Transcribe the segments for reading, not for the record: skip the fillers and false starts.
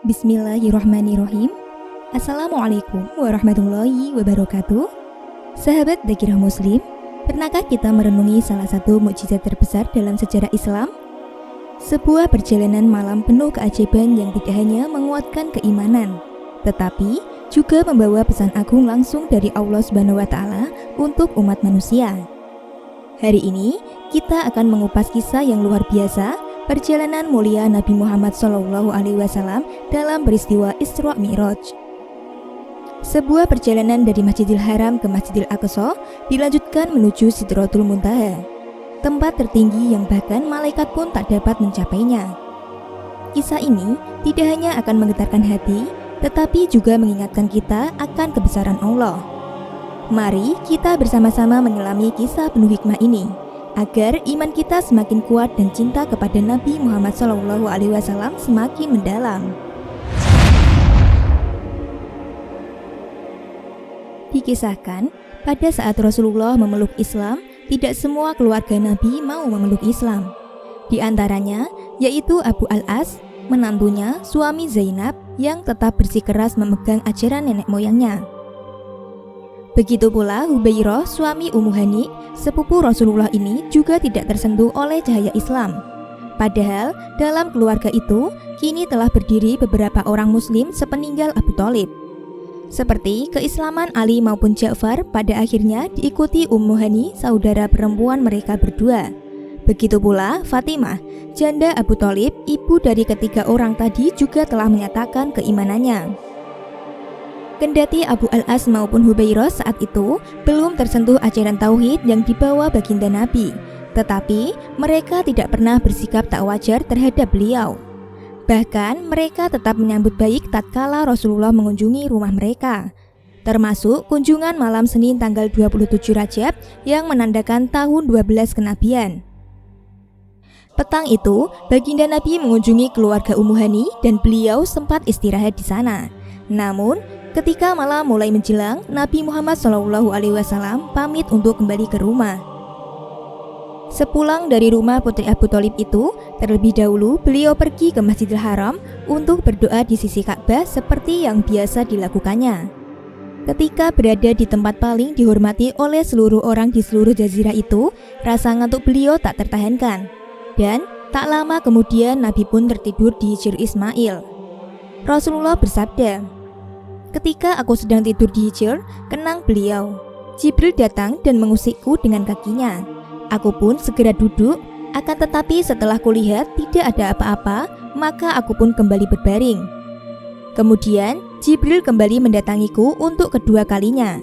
Bismillahirrahmanirrahim. Assalamualaikum warahmatullahi wabarakatuh. Sahabat Dzakirah Muslim, pernahkah kita merenungi salah satu mukjizat terbesar dalam sejarah Islam? Sebuah perjalanan malam penuh keajaiban yang tidak hanya menguatkan keimanan, tetapi juga membawa pesan agung langsung dari Allah Subhanahu wa Ta'ala untuk umat manusia. Hari ini kita akan mengupas kisah yang luar biasa, perjalanan mulia Nabi Muhammad SAW dalam peristiwa Isra Mi'raj. Sebuah perjalanan dari Masjidil Haram ke Masjidil Aqsa dilanjutkan menuju Sidratul Muntaha, tempat tertinggi yang bahkan malaikat pun tak dapat mencapainya. Kisah ini tidak hanya akan menggetarkan hati, tetapi juga mengingatkan kita akan kebesaran Allah. Mari kita bersama-sama menyelami kisah penuh hikmah ini, agar iman kita semakin kuat dan cinta kepada Nabi Muhammad SAW semakin mendalam. Dikisahkan, pada saat Rasulullah memeluk Islam, tidak semua keluarga Nabi mau memeluk Islam. Di antaranya, yaitu Abu Al-As, menantunya, suami Zainab, yang tetap bersikeras memegang ajaran nenek moyangnya. Begitu pula Hubairah, suami Ummu Hani, sepupu Rasulullah ini juga tidak tersentuh oleh cahaya Islam. Padahal dalam keluarga itu kini telah berdiri beberapa orang muslim sepeninggal Abu Thalib. Seperti keislaman Ali maupun Ja'far pada akhirnya diikuti Ummu Hani, saudara perempuan mereka berdua. Begitu pula Fatimah, janda Abu Thalib, ibu dari ketiga orang tadi juga telah menyatakan keimanannya. Kendati Abu Al-As maupun Hubairah saat itu belum tersentuh ajaran tauhid yang dibawa baginda Nabi, tetapi mereka tidak pernah bersikap tak wajar terhadap beliau. Bahkan mereka tetap menyambut baik tatkala Rasulullah mengunjungi rumah mereka, termasuk kunjungan malam Senin tanggal 27 Rajab yang menandakan tahun 12 kenabian. Petang itu, baginda Nabi mengunjungi keluarga Ummu Hani dan beliau sempat istirahat di sana. Namun, ketika malam mulai menjelang, Nabi Muhammad SAW pamit untuk kembali ke rumah. Sepulang dari rumah putri Abu Thalib itu, terlebih dahulu beliau pergi ke Masjidil Haram untuk berdoa di sisi Ka'bah seperti yang biasa dilakukannya. Ketika berada di tempat paling dihormati oleh seluruh orang di seluruh jazirah itu, rasa ngantuk beliau tak tertahankan. Dan tak lama kemudian Nabi pun tertidur di Hijr Ismail. Rasulullah bersabda, "Ketika aku sedang tidur di Hijr, kenang beliau. Jibril datang dan mengusikku dengan kakinya. Aku pun segera duduk, akan tetapi setelah kulihat tidak ada apa-apa, maka aku pun kembali berbaring. Kemudian Jibril kembali mendatangiku untuk kedua kalinya.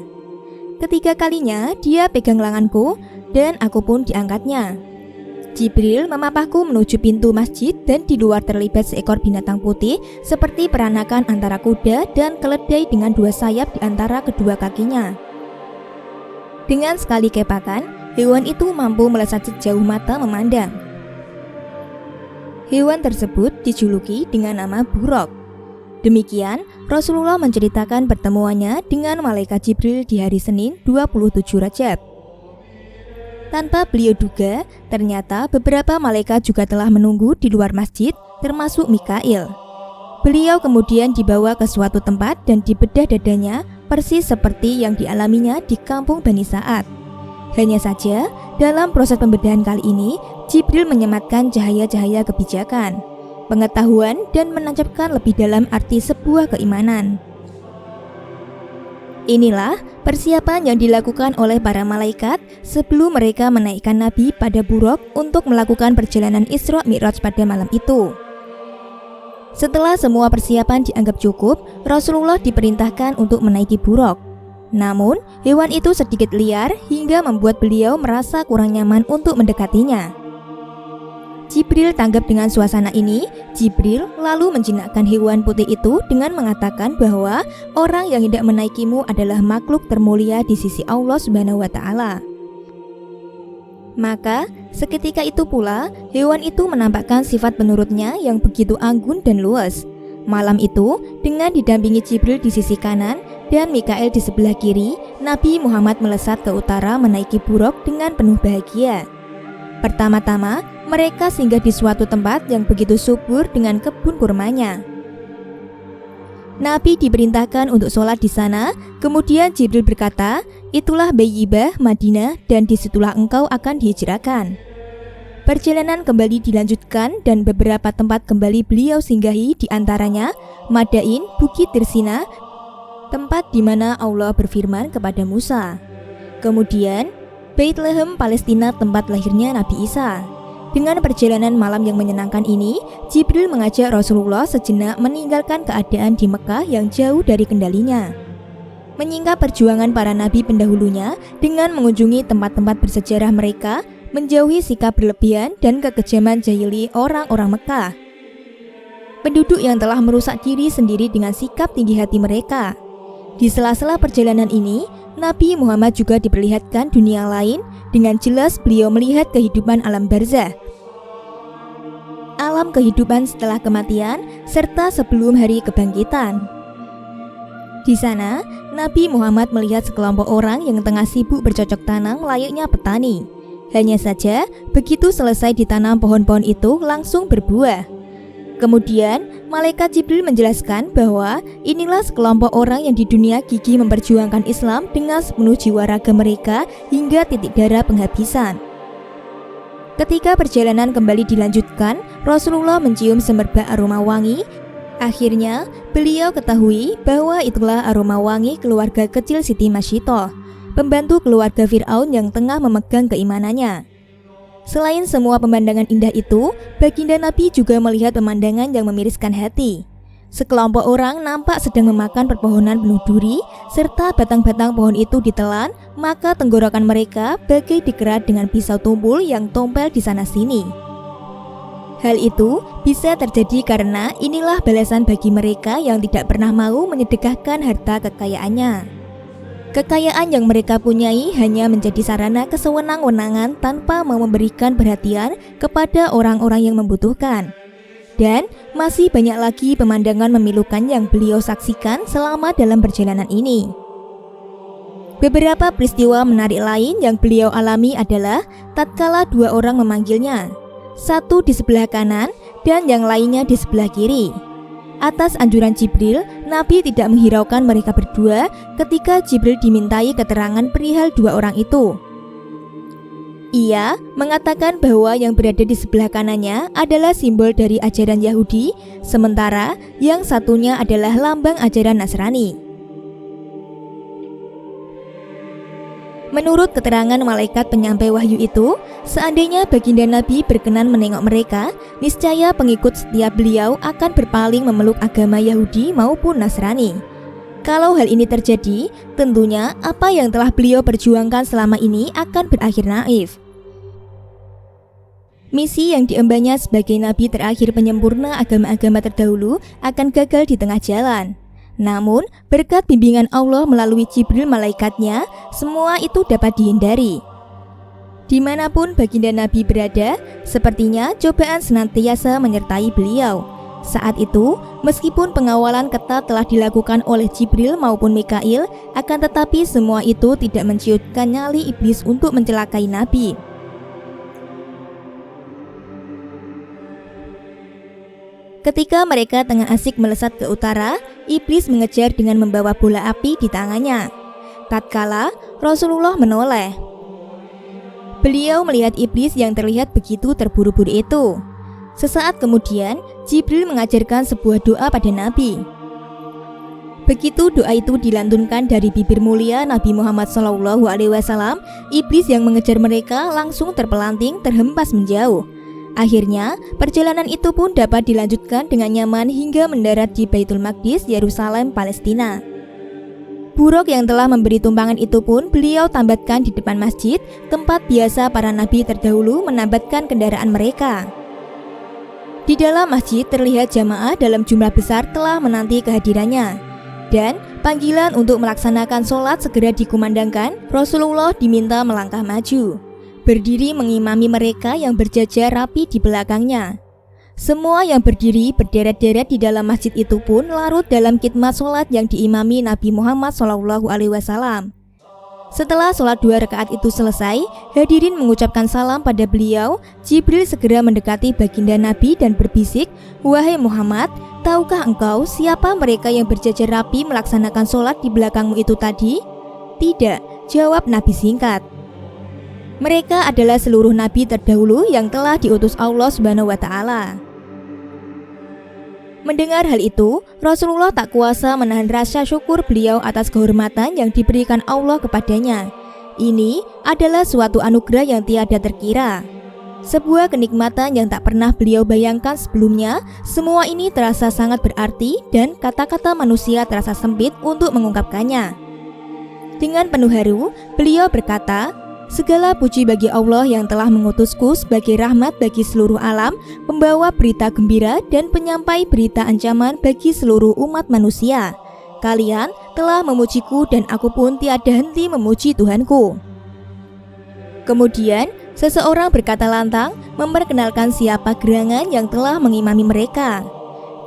Ketiga kalinya dia pegang lenganku dan aku pun diangkatnya. Jibril memapahku menuju pintu masjid dan di luar terlibat seekor binatang putih seperti peranakan antara kuda dan keledai dengan dua sayap di antara kedua kakinya. Dengan sekali kepakan, hewan itu mampu melesat sejauh mata memandang. Hewan tersebut dijuluki dengan nama Buraq." Demikian, Rasulullah menceritakan pertemuannya dengan malaikat Jibril di hari Senin 27 Rajab. Tanpa beliau duga, ternyata beberapa malaikat juga telah menunggu di luar masjid, termasuk Mikail. Beliau kemudian dibawa ke suatu tempat dan dibedah dadanya persis seperti yang dialaminya di kampung Bani Sa'ad. Hanya saja, dalam proses pembedahan kali ini, Jibril menyematkan cahaya-cahaya kebijakan, pengetahuan, dan menancapkan lebih dalam arti sebuah keimanan. Inilah persiapan yang dilakukan oleh para malaikat sebelum mereka menaikkan Nabi pada Buraq untuk melakukan perjalanan Isra Mi'raj pada malam itu. Setelah semua persiapan dianggap cukup, Rasulullah diperintahkan untuk menaiki Buraq. Namun, hewan itu sedikit liar hingga membuat beliau merasa kurang nyaman untuk mendekatinya. Jibril tanggap dengan suasana ini. Jibril lalu menjinakkan hewan putih itu dengan mengatakan bahwa orang yang hendak menaikimu adalah makhluk termulia di sisi Allah Subhanahu wa Ta'ala. Maka seketika itu pula hewan itu menampakkan sifat penurutnya yang begitu anggun dan luas. Malam itu, dengan didampingi Jibril di sisi kanan dan Mikail di sebelah kiri, Nabi Muhammad melesat ke utara menaiki Buraq dengan penuh bahagia. Pertama-tama, mereka singgah di suatu tempat yang begitu subur dengan kebun kurmanya. Nabi diperintahkan untuk sholat di sana. Kemudian Jibril berkata, itulah Bayyibah, Madinah, dan disitulah engkau akan dihijrahkan. Perjalanan kembali dilanjutkan dan beberapa tempat kembali beliau singgahi, di antaranya Madain, Bukit Tirsina, tempat di mana Allah berfirman kepada Musa. Kemudian Bethlehem, Palestina, tempat lahirnya Nabi Isa. Dengan perjalanan malam yang menyenangkan ini, Jibril mengajak Rasulullah sejenak meninggalkan keadaan di Mekah yang jauh dari kendalinya. Menyingkap perjuangan para nabi pendahulunya dengan mengunjungi tempat-tempat bersejarah mereka, menjauhi sikap berlebihan dan kekejaman jahili orang-orang Mekah. Penduduk yang telah merusak diri sendiri dengan sikap tinggi hati mereka. Di sela-sela perjalanan ini, Nabi Muhammad juga diperlihatkan dunia lain. Dengan jelas beliau melihat kehidupan alam barzah, alam kehidupan setelah kematian, serta sebelum hari kebangkitan. Di sana, Nabi Muhammad melihat sekelompok orang yang tengah sibuk bercocok tanam layaknya petani. Hanya saja, begitu selesai ditanam pohon-pohon itu langsung berbuah. Kemudian, Malaikat Jibril menjelaskan bahwa inilah sekelompok orang yang di dunia gigih memperjuangkan Islam dengan sepenuh jiwa raga mereka hingga titik darah penghabisan. Ketika perjalanan kembali dilanjutkan, Rasulullah mencium semerbak aroma wangi. Akhirnya, beliau ketahui bahwa itulah aroma wangi keluarga kecil Siti Masyitoh, pembantu keluarga Fir'aun yang tengah memegang keimanannya. Selain semua pemandangan indah itu, baginda Nabi juga melihat pemandangan yang memiriskan hati. Sekelompok orang nampak sedang memakan perpohonan penuh duri, serta batang-batang pohon itu ditelan, maka tenggorokan mereka bagai dikerat dengan pisau tumpul yang tompel di sana-sini. Hal itu bisa terjadi karena inilah balasan bagi mereka yang tidak pernah mau menyedekahkan harta kekayaannya. Kekayaan yang mereka punyai hanya menjadi sarana kesewenang-wenangan tanpa mau memberikan perhatian kepada orang-orang yang membutuhkan. Dan masih banyak lagi pemandangan memilukan yang beliau saksikan selama dalam perjalanan ini. Beberapa peristiwa menarik lain yang beliau alami adalah tatkala dua orang memanggilnya, satu di sebelah kanan dan yang lainnya di sebelah kiri. Atas anjuran Jibril, Nabi tidak menghiraukan mereka berdua ketika Jibril dimintai keterangan perihal dua orang itu. Ia mengatakan bahwa yang berada di sebelah kanannya adalah simbol dari ajaran Yahudi, sementara yang satunya adalah lambang ajaran Nasrani. Menurut keterangan malaikat penyampai wahyu itu, seandainya baginda Nabi berkenan menengok mereka, niscaya pengikut setiap beliau akan berpaling memeluk agama Yahudi maupun Nasrani. Kalau hal ini terjadi, tentunya apa yang telah beliau perjuangkan selama ini akan berakhir naif. Misi yang diembannya sebagai Nabi terakhir penyempurna agama-agama terdahulu akan gagal di tengah jalan. Namun, berkat bimbingan Allah melalui Jibril malaikatnya, semua itu dapat dihindari. Dimanapun baginda Nabi berada, sepertinya cobaan senantiasa menyertai beliau. Saat itu, meskipun pengawalan ketat telah dilakukan oleh Jibril maupun Mikail, akan tetapi semua itu tidak menciutkan nyali iblis untuk mencelakai Nabi. Ketika mereka tengah asik melesat ke utara, iblis mengejar dengan membawa bola api di tangannya. Tatkala Rasulullah menoleh, beliau melihat iblis yang terlihat begitu terburu-buru itu. Sesaat kemudian, Jibril mengajarkan sebuah doa pada Nabi. Begitu doa itu dilantunkan dari bibir mulia Nabi Muhammad SAW, iblis yang mengejar mereka langsung terpelanting terhempas menjauh. Akhirnya, perjalanan itu pun dapat dilanjutkan dengan nyaman hingga mendarat di Baitul Maqdis, Yerusalem, Palestina. Buruk yang telah memberi tumpangan itu pun beliau tambatkan di depan masjid, tempat biasa para nabi terdahulu menambatkan kendaraan mereka. Di dalam masjid terlihat jamaah dalam jumlah besar telah menanti kehadirannya. Dan panggilan untuk melaksanakan sholat segera dikumandangkan. Rasulullah diminta melangkah maju, berdiri mengimami mereka yang berjajar rapi di belakangnya. Semua yang berdiri berderet-deret di dalam masjid itu pun larut dalam khidmat sholat yang diimami Nabi Muhammad SAW. Setelah sholat 2 rakaat itu selesai, hadirin mengucapkan salam pada beliau. Jibril segera mendekati baginda Nabi dan berbisik, "Wahai Muhammad, tahukah engkau siapa mereka yang berjajar rapi melaksanakan sholat di belakangmu itu tadi?" "Tidak," jawab Nabi singkat. "Mereka adalah seluruh nabi terdahulu yang telah diutus Allah Subhanahu wa Ta'ala." Mendengar hal itu, Rasulullah tak kuasa menahan rasa syukur beliau atas kehormatan yang diberikan Allah kepadanya. Ini adalah suatu anugerah yang tiada terkira. Sebuah kenikmatan yang tak pernah beliau bayangkan sebelumnya. Semua ini terasa sangat berarti dan kata-kata manusia terasa sempit untuk mengungkapkannya. Dengan penuh haru, beliau berkata, "Segala puji bagi Allah yang telah mengutusku sebagai rahmat bagi seluruh alam, pembawa berita gembira dan penyampai berita ancaman bagi seluruh umat manusia. Kalian telah memujiku dan aku pun tiada henti memuji Tuhanku." Kemudian, seseorang berkata lantang memperkenalkan siapa gerangan yang telah mengimami mereka.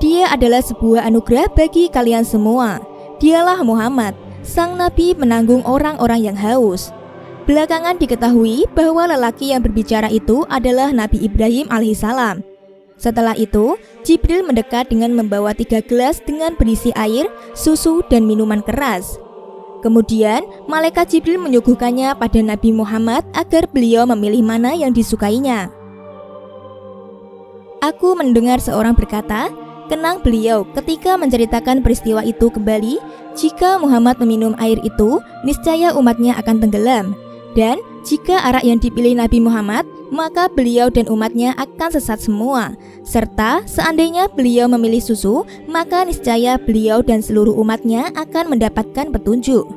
"Dia adalah sebuah anugerah bagi kalian semua. Dialah Muhammad, sang Nabi penanggung orang-orang yang haus." Belakangan diketahui bahwa lelaki yang berbicara itu adalah Nabi Ibrahim alaihissalam. Setelah itu, Jibril mendekat dengan membawa 3 gelas dengan berisi air, susu, dan minuman keras. Kemudian, malaikat Jibril menyuguhkannya pada Nabi Muhammad agar beliau memilih mana yang disukainya. Aku mendengar seorang berkata, kenang beliau ketika menceritakan peristiwa itu kembali, jika Muhammad meminum air itu, niscaya umatnya akan tenggelam. Dan jika arak yang dipilih Nabi Muhammad, maka beliau dan umatnya akan sesat semua. Serta seandainya beliau memilih susu, maka niscaya beliau dan seluruh umatnya akan mendapatkan petunjuk.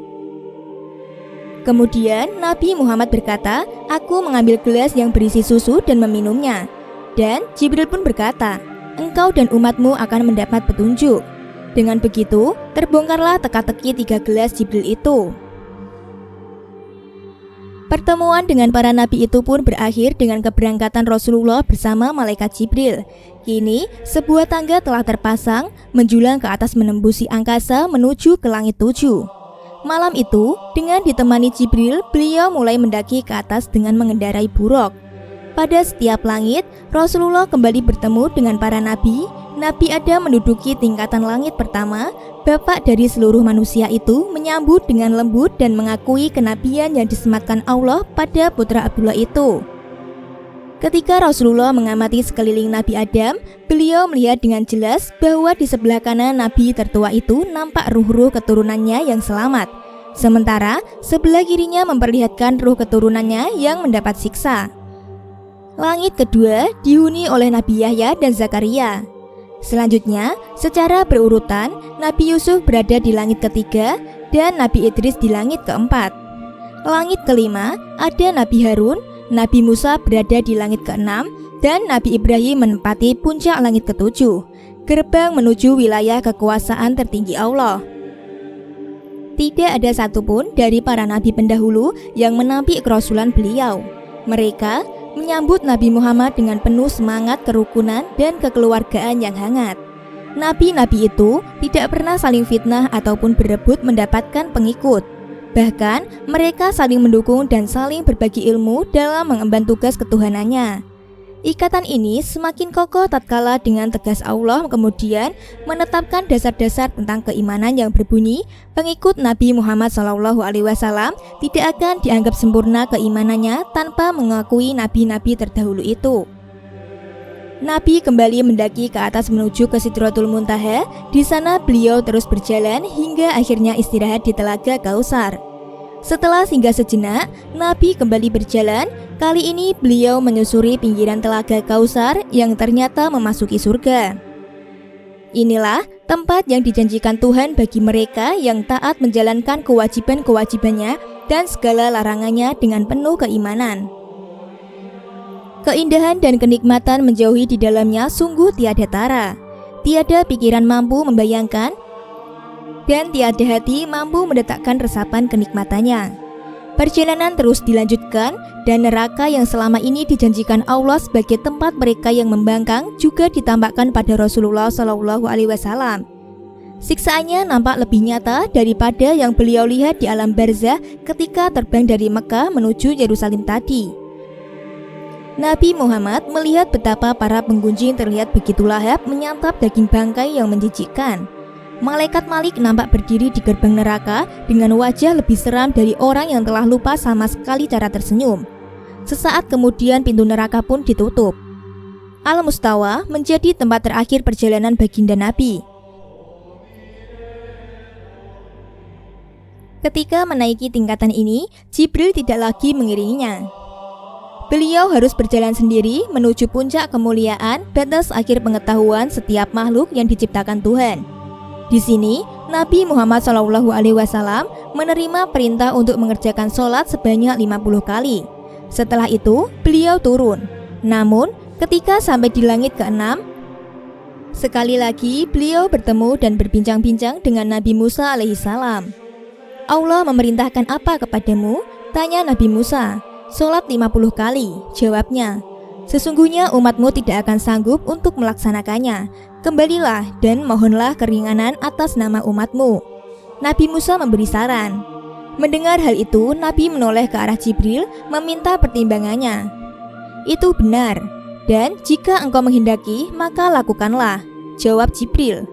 Kemudian Nabi Muhammad berkata, "Aku mengambil gelas yang berisi susu dan meminumnya." Dan Jibril pun berkata, "Engkau dan umatmu akan mendapat petunjuk." Dengan begitu, terbongkarlah teka-teki 3 gelas Jibril itu. Pertemuan dengan para nabi itu pun berakhir dengan keberangkatan Rasulullah bersama malaikat Jibril. Kini, sebuah tangga telah terpasang, menjulang ke atas menembusi angkasa menuju ke langit 7. Malam itu, dengan ditemani Jibril, beliau mulai mendaki ke atas dengan mengendarai buruk. Pada setiap langit, Rasulullah kembali bertemu dengan para nabi. Nabi Adam menduduki tingkatan langit pertama. Bapak dari seluruh manusia itu menyambut dengan lembut dan mengakui kenabian yang disematkan Allah pada putra Abdullah itu. Ketika Rasulullah mengamati sekeliling Nabi Adam, beliau melihat dengan jelas bahwa di sebelah kanan Nabi tertua itu nampak ruh-ruh keturunannya yang selamat. Sementara sebelah kirinya memperlihatkan ruh keturunannya yang mendapat siksa. Langit kedua dihuni oleh Nabi Yahya dan Zakaria. Selanjutnya, secara berurutan, Nabi Yusuf berada di langit ketiga dan Nabi Idris di langit keempat. Langit kelima ada Nabi Harun, Nabi Musa berada di langit keenam, dan Nabi Ibrahim menempati puncak langit ketujuh, gerbang menuju wilayah kekuasaan tertinggi Allah. Tidak ada satupun dari para nabi pendahulu yang menampik kerasulan beliau. Mereka menyambut Nabi Muhammad dengan penuh semangat kerukunan dan kekeluargaan yang hangat. Nabi-nabi itu tidak pernah saling fitnah ataupun berebut mendapatkan pengikut. Bahkan mereka saling mendukung dan saling berbagi ilmu dalam mengemban tugas ketuhanannya. Ikatan ini semakin kokoh tatkala dengan tegas Allah kemudian menetapkan dasar-dasar tentang keimanan yang berbunyi, pengikut Nabi Muhammad SAW tidak akan dianggap sempurna keimanannya tanpa mengakui nabi-nabi terdahulu itu. Nabi kembali mendaki ke atas menuju ke Sidratul Muntaha. Di sana beliau terus berjalan hingga akhirnya istirahat di Telaga Kausar. Setelah singgah sejenak, Nabi kembali berjalan. Kali ini beliau menyusuri pinggiran Telaga Kausar yang ternyata memasuki surga. Inilah tempat yang dijanjikan Tuhan bagi mereka yang taat menjalankan kewajiban-kewajibannya dan segala larangannya dengan penuh keimanan. Keindahan dan kenikmatan menjauhi di dalamnya sungguh tiada tara. Tiada pikiran mampu membayangkan dan tiada hati mampu mendetakkan resapan kenikmatannya. Perjalanan terus dilanjutkan dan neraka yang selama ini dijanjikan Allah sebagai tempat mereka yang membangkang juga ditampakkan pada Rasulullah SAW. Siksaannya nampak lebih nyata daripada yang beliau lihat di alam barzah ketika terbang dari Mekah menuju Yerusalem tadi. Nabi Muhammad melihat betapa para penggunjing terlihat begitu lahap menyantap daging bangkai yang menjijikkan. Malaikat Malik nampak berdiri di gerbang neraka dengan wajah lebih seram dari orang yang telah lupa sama sekali cara tersenyum. Sesaat kemudian pintu neraka pun ditutup. Al-Mustawa menjadi tempat terakhir perjalanan baginda Nabi. Ketika menaiki tingkatan ini, Jibril tidak lagi mengiringinya. Beliau harus berjalan sendiri menuju puncak kemuliaan, batas akhir pengetahuan setiap makhluk yang diciptakan Tuhan. Di sini, Nabi Muhammad SAW menerima perintah untuk mengerjakan sholat sebanyak 50 kali. Setelah itu, beliau turun. Namun, ketika sampai di langit ke-6, sekali lagi beliau bertemu dan berbincang-bincang dengan Nabi Musa alaihissalam. Allah memerintahkan apa kepadamu? Tanya Nabi Musa. Sholat 50 kali, jawabnya. Sesungguhnya umatmu tidak akan sanggup untuk melaksanakannya. Kembalilah dan mohonlah keringanan atas nama umatmu. Nabi Musa memberi saran. Mendengar hal itu, Nabi menoleh ke arah Jibril meminta pertimbangannya. Itu benar, dan jika engkau menghendaki, maka lakukanlah, jawab Jibril.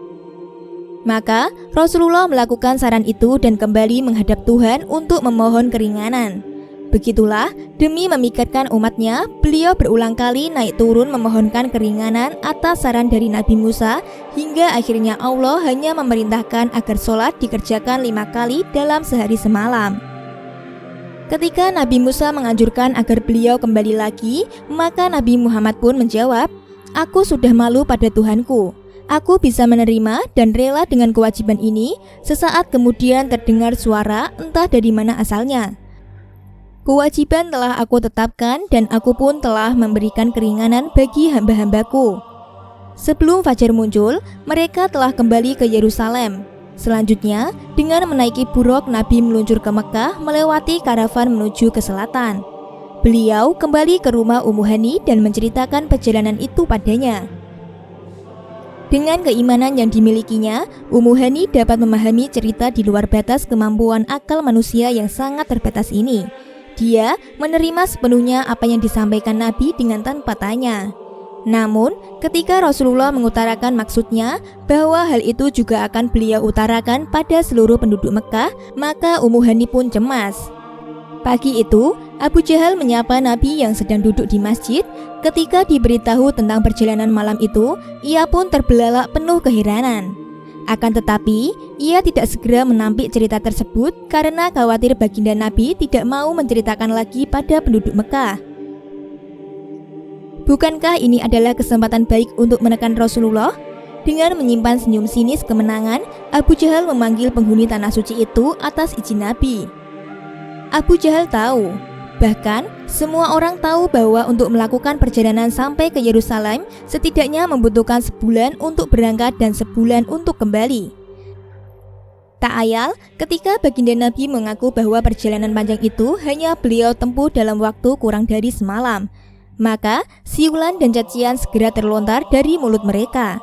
Maka Rasulullah melakukan saran itu dan kembali menghadap Tuhan untuk memohon keringanan. Begitulah, demi memikirkan umatnya, beliau berulang kali naik turun memohonkan keringanan atas saran dari Nabi Musa, hingga akhirnya Allah hanya memerintahkan agar sholat dikerjakan 5 kali dalam sehari semalam. Ketika Nabi Musa menganjurkan agar beliau kembali lagi, maka Nabi Muhammad pun menjawab, "Aku sudah malu pada Tuhanku. Aku bisa menerima dan rela dengan kewajiban ini." Sesaat kemudian terdengar suara, entah dari mana asalnya. Kewajiban telah aku tetapkan dan aku pun telah memberikan keringanan bagi hamba-hambaku. Sebelum fajar muncul, mereka telah kembali ke Yerusalem. Selanjutnya, dengan menaiki buruk, Nabi meluncur ke Mekah melewati karavan menuju ke selatan. Beliau kembali ke rumah Ummu Hani dan menceritakan perjalanan itu padanya. Dengan keimanan yang dimilikinya, Ummu Hani dapat memahami cerita di luar batas kemampuan akal manusia yang sangat terbatas ini. Dia menerima sepenuhnya apa yang disampaikan Nabi dengan tanpa tanya. Namun, ketika Rasulullah mengutarakan maksudnya bahwa hal itu juga akan beliau utarakan pada seluruh penduduk Mekah, maka Ummu Hani pun cemas. Pagi itu, Abu Jahal menyapa Nabi yang sedang duduk di masjid. Ketika diberitahu tentang perjalanan malam itu, ia pun terbelalak penuh keheranan. Akan tetapi, ia tidak segera menampik cerita tersebut karena khawatir baginda Nabi tidak mau menceritakan lagi pada penduduk Mekah. Bukankah ini adalah kesempatan baik untuk menekan Rasulullah? Dengan menyimpan senyum sinis kemenangan, Abu Jahal memanggil penghuni tanah suci itu atas izin Nabi. Abu Jahal tahu, bahkan semua orang tahu bahwa untuk melakukan perjalanan sampai ke Yerusalem setidaknya membutuhkan sebulan untuk berangkat dan sebulan untuk kembali. Tak ayal ketika baginda Nabi mengaku bahwa perjalanan panjang itu hanya beliau tempuh dalam waktu kurang dari semalam. Maka siulan dan cacian segera terlontar dari mulut mereka.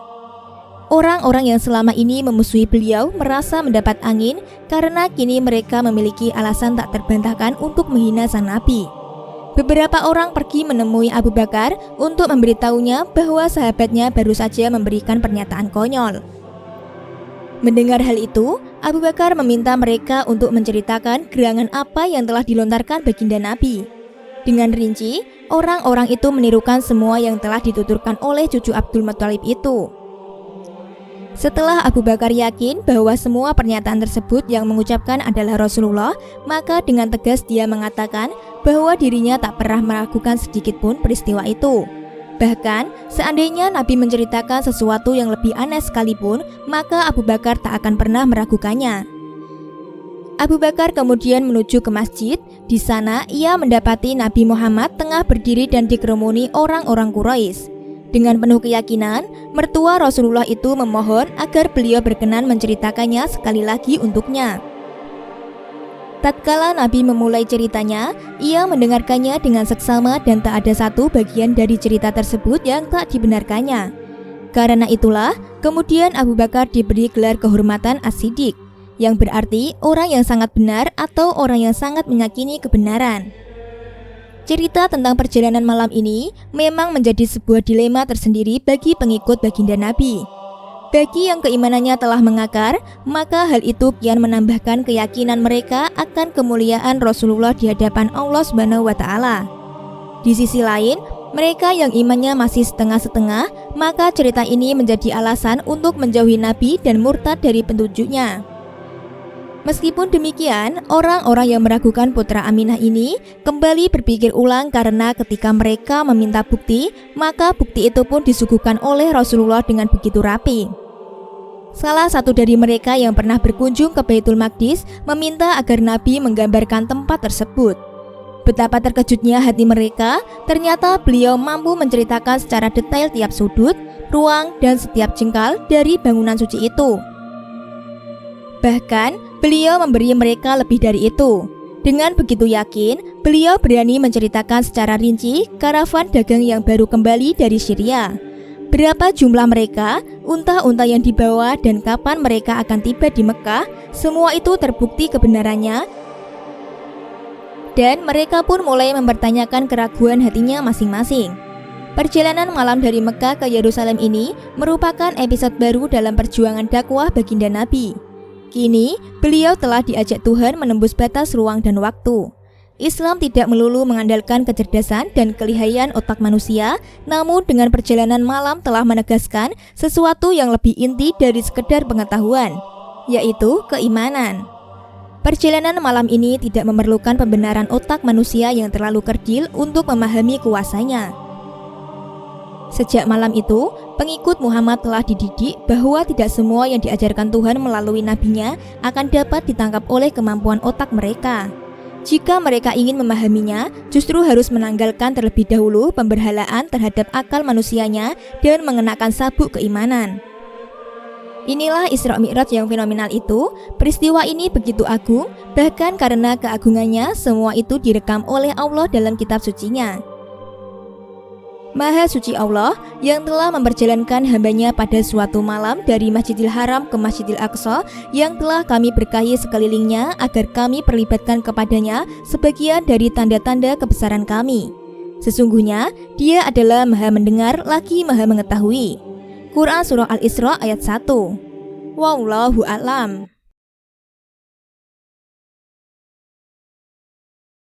Orang-orang yang selama ini memusuhi beliau merasa mendapat angin karena kini mereka memiliki alasan tak terbantahkan untuk menghina sang Nabi. Beberapa orang pergi menemui Abu Bakar untuk memberitahunya bahwa sahabatnya baru saja memberikan pernyataan konyol. Mendengar hal itu, Abu Bakar meminta mereka untuk menceritakan gerangan apa yang telah dilontarkan baginda Nabi. Dengan rinci, orang-orang itu menirukan semua yang telah dituturkan oleh cucu Abdul Muthalib itu. Setelah Abu Bakar yakin bahwa semua pernyataan tersebut yang mengucapkan adalah Rasulullah, maka dengan tegas dia mengatakan bahwa dirinya tak pernah meragukan sedikit pun peristiwa itu. Bahkan, seandainya Nabi menceritakan sesuatu yang lebih aneh sekalipun, maka Abu Bakar tak akan pernah meragukannya. Abu Bakar kemudian menuju ke masjid. Di sana ia mendapati Nabi Muhammad tengah berdiri dan dikerumuni orang-orang Quraisy. Dengan penuh keyakinan, mertua Rasulullah itu memohon agar beliau berkenan menceritakannya sekali lagi untuknya. Tatkala Nabi memulai ceritanya, ia mendengarkannya dengan seksama dan tak ada satu bagian dari cerita tersebut yang tak dibenarkannya. Karena itulah, kemudian Abu Bakar diberi gelar kehormatan As-Siddiq, yang berarti orang yang sangat benar atau orang yang sangat meyakini kebenaran. Cerita tentang perjalanan malam ini memang menjadi sebuah dilema tersendiri bagi pengikut baginda Nabi. Bagi yang keimanannya telah mengakar, maka hal itu kian menambahkan keyakinan mereka akan kemuliaan Rasulullah di hadapan Allah Subhanahu wa Ta'ala. Di sisi lain, mereka yang imannya masih setengah-setengah, maka cerita ini menjadi alasan untuk menjauhi Nabi dan murtad dari petunjuknya. Meskipun demikian, orang-orang yang meragukan putra Aminah ini kembali berpikir ulang karena ketika mereka meminta bukti, maka bukti itu pun disuguhkan oleh Rasulullah dengan begitu rapi. Salah satu dari mereka yang pernah berkunjung ke Baitul Maqdis meminta agar Nabi menggambarkan tempat tersebut. Betapa terkejutnya hati mereka, ternyata beliau mampu menceritakan secara detail tiap sudut, ruang, dan setiap jengkal dari bangunan suci itu. Bahkan, beliau memberi mereka lebih dari itu. Dengan begitu yakin, beliau berani menceritakan secara rinci karavan dagang yang baru kembali dari Syria. Berapa jumlah mereka, unta-unta yang dibawa, dan kapan mereka akan tiba di Mekah, semua itu terbukti kebenarannya. Dan mereka pun mulai mempertanyakan keraguan hatinya masing-masing. Perjalanan malam dari Mekah ke Yerusalem ini merupakan episode baru dalam perjuangan dakwah baginda Nabi. Kini, beliau telah diajak Tuhan menembus batas ruang dan waktu. Islam tidak melulu mengandalkan kecerdasan dan kelihayan otak manusia, namun dengan perjalanan malam telah menegaskan sesuatu yang lebih inti dari sekedar pengetahuan, yaitu keimanan. Perjalanan malam ini tidak memerlukan pembenaran otak manusia yang terlalu kerdil untuk memahami kuasanya. Sejak malam itu, pengikut Muhammad telah dididik bahwa tidak semua yang diajarkan Tuhan melalui nabinya akan dapat ditangkap oleh kemampuan otak mereka. Jika mereka ingin memahaminya, justru harus menanggalkan terlebih dahulu pemberhalaan terhadap akal manusianya dan mengenakan sabuk keimanan. Inilah Isra Mi'raj yang fenomenal itu. Peristiwa ini begitu agung, bahkan karena keagungannya, semua itu direkam oleh Allah dalam kitab sucinya. Maha suci Allah yang telah memperjalankan hambanya pada suatu malam dari Masjidil Haram ke Masjidil Aqsa yang telah kami berkahi sekelilingnya agar kami perlibatkan kepadanya sebagian dari tanda-tanda kebesaran kami. Sesungguhnya Dia adalah Maha mendengar lagi Maha mengetahui. Quran Surah Al-Isra ayat 1. Wallahu a'lam.